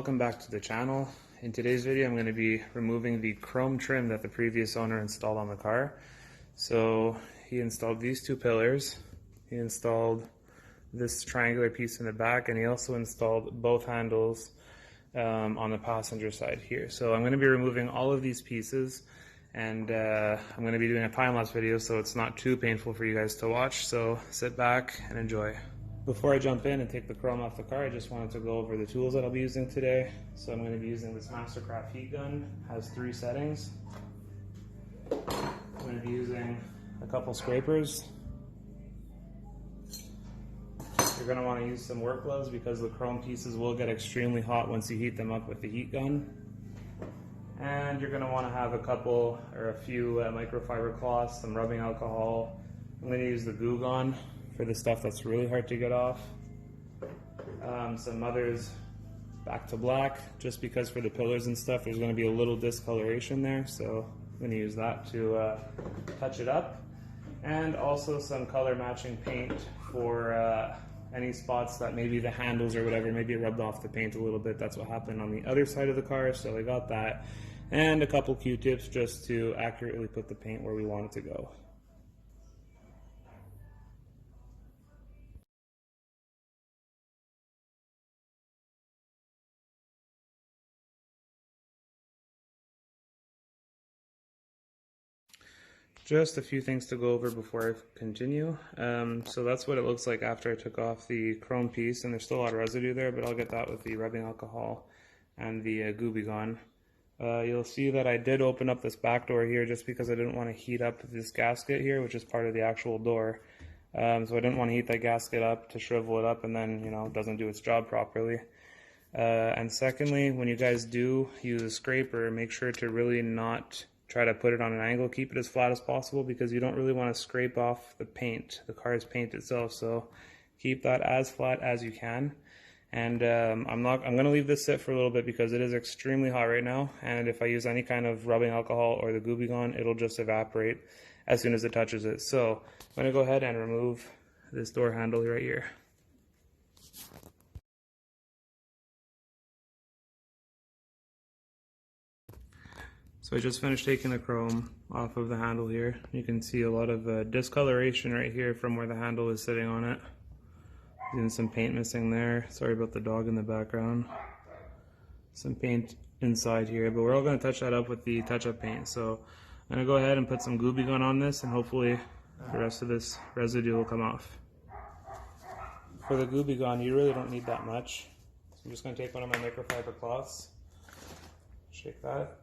welcome back to the channel. In today's video I'm going to be removing the chrome trim that the previous owner installed on the car. So he installed these two pillars, he installed this triangular piece in the back, and he also installed both handles on the passenger side here. So I'm going to be removing all of these pieces, and I'm going to be doing a time-lapse video so it's not too painful for you guys to watch, so sit back and enjoy. Before I jump in and take the chrome off the car, I just wanted to go over the tools that I'll be using today. So I'm going to be using this Mastercraft heat gun. It has 3 settings. I'm going to be using a couple scrapers. You're going to want to use some work gloves because the chrome pieces will get extremely hot once you heat them up with the heat gun. And you're going to want to have a few microfiber cloths, some rubbing alcohol. I'm going to use the Goo Gone for the stuff that's really hard to get off. Some others back to black, just because for the pillars and stuff there's going to be a little discoloration there, so I'm going to use that to touch it up. And also some color matching paint for any spots that maybe the handles or whatever, maybe it rubbed off the paint a little bit. That's what happened on the other side of the car, so I got that. And a couple Q-tips just to accurately put the paint where we want it to go. Just a few things to go over before I continue. So that's what it looks like after I took off the chrome piece, and there's still a lot of residue there, but I'll get that with the rubbing alcohol and the Goo Gone. You'll see that I did open up this back door here just because I didn't want to heat up this gasket here, which is part of the actual door. So I didn't want to heat that gasket up to shrivel it up and then, it doesn't do its job properly. And secondly, when you guys do use a scraper, make sure to really not try to put it on an angle. Keep it as flat as possible because you don't really want to scrape off the paint, the car's paint itself. So keep that as flat as you can. And I'm going to leave this sit for a little bit because it is extremely hot right now. And if I use any kind of rubbing alcohol or the Goo Gone, it'll just evaporate as soon as it touches it. So I'm going to go ahead and remove this door handle right here. So I just finished taking the chrome off of the handle here. You can see a lot of discoloration right here from where the handle is sitting on it. Even some paint missing there. Sorry about the dog in the background. Some paint inside here, but we're all going to touch that up with the touch-up paint. So I'm going to go ahead and put some Goo Gone on this, and hopefully the rest of this residue will come off. For the Goo Gone, you really don't need that much. So I'm just going to take one of my microfiber cloths, shake that.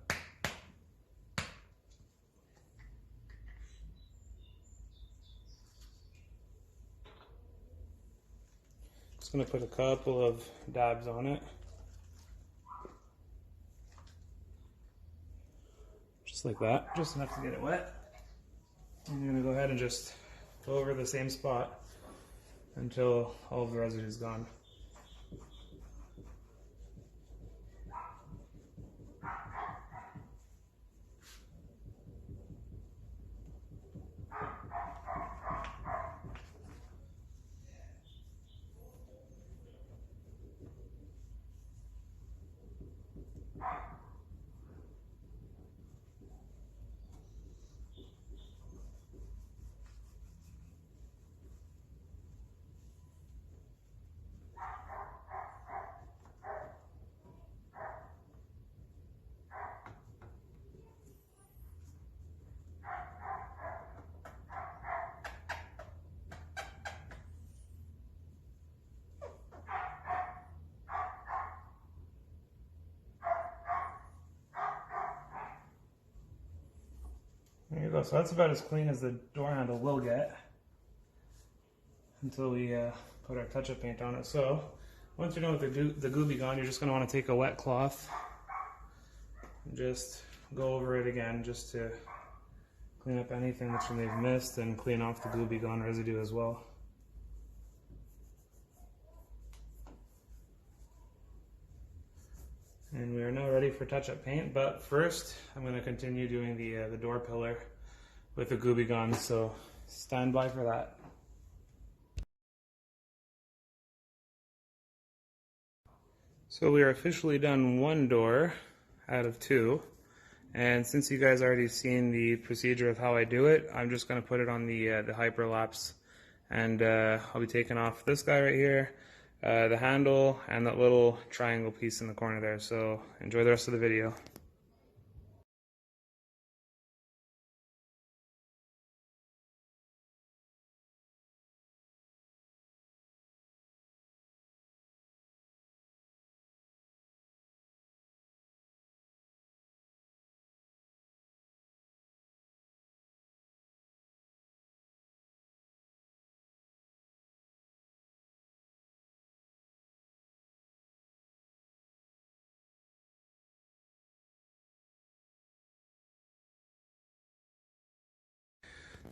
Just going to put a couple of dabs on it. Just like that, just enough to get it wet. And you're going to go ahead and just go over the same spot until all of the residue is gone. There you go. So that's about as clean as the door handle will get until we put our touch-up paint on it. So once you're done with the Goo Gone, you're just going to want to take a wet cloth and just go over it again just to clean up anything that you may have missed and clean off the Goo Gone residue as well. And we are now ready for touch-up paint, but first I'm going to continue doing the door pillar with the Goo Gone, so stand by for that. So we are officially done one door out of two, and since you guys already seen the procedure of how I do it, I'm just going to put it on the Hyperlapse, and I'll be taking off this guy right here, the handle, and that little triangle piece in the corner there. So enjoy the rest of the video.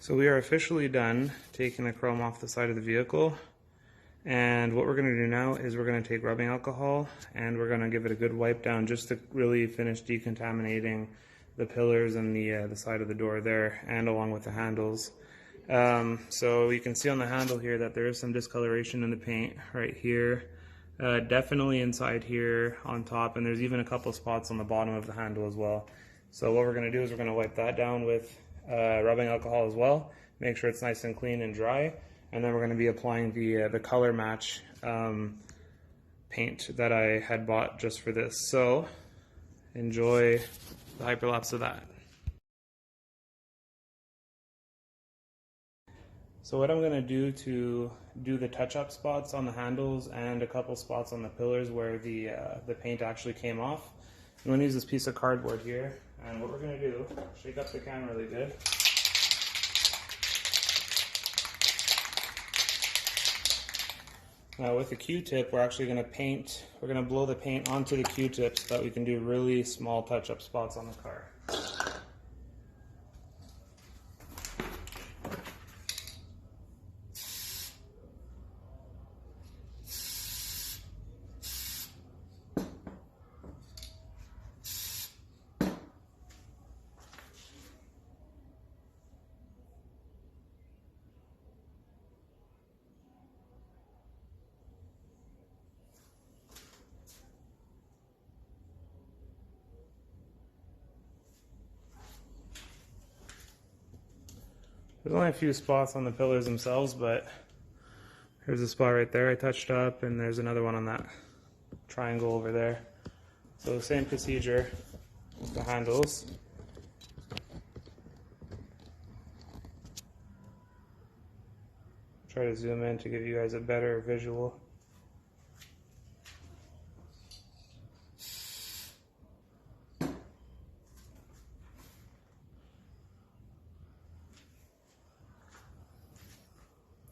So we are officially done taking the chrome off the side of the vehicle, and what we're going to do now is we're going to take rubbing alcohol and we're going to give it a good wipe down just to really finish decontaminating the pillars and the side of the door there, and along with the handles. So you can see on the handle here that there is some discoloration in the paint right here, definitely inside here on top, and there's even a couple spots on the bottom of the handle as well. So what we're going to do is we're going to wipe that down with rubbing alcohol as well, make sure it's nice and clean and dry, and then we're going to be applying the color match paint that I had bought just for this. So enjoy the hyperlapse of that. So what I'm going to do to do the touch-up spots on the handles and a couple spots on the pillars where the paint actually came off, I'm going to use this piece of cardboard here, and what we're going to do, shake up the camera really good. Now with the Q-tip, we're actually going to blow the paint onto the Q-tip so that we can do really small touch-up spots on the car. There's only a few spots on the pillars themselves, but there's a spot right there I touched up, and there's another one on that triangle over there. So the same procedure with the handles. Try to zoom in to give you guys a better visual.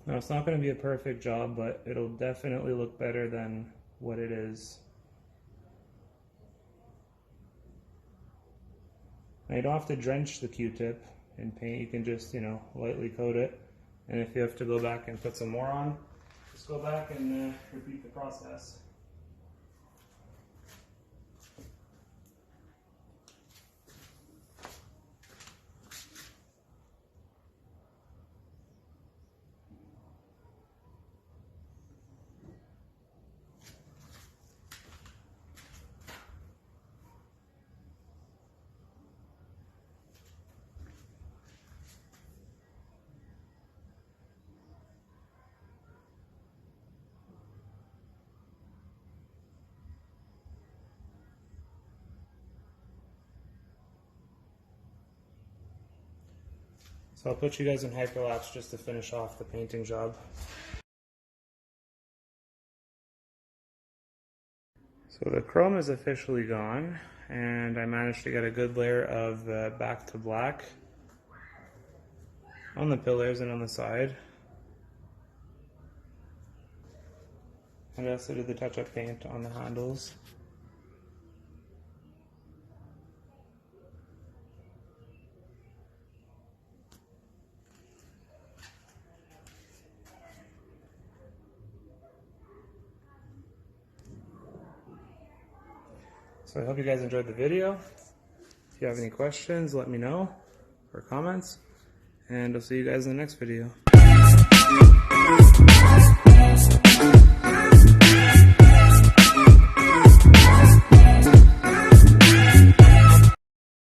Now it's not going to be a perfect job, but it'll definitely look better than what it is. Now you don't have to drench the Q-tip in paint, you can just, lightly coat it. And if you have to go back and put some more on, just go back and repeat the process. So I'll put you guys in hyperlapse just to finish off the painting job. So the chrome is officially gone, and I managed to get a good layer of back to black on the pillars and on the side. And I also did the touch-up paint on the handles. So I hope you guys enjoyed the video. If you have any questions, let me know, or comments, and I'll see you guys in the next video.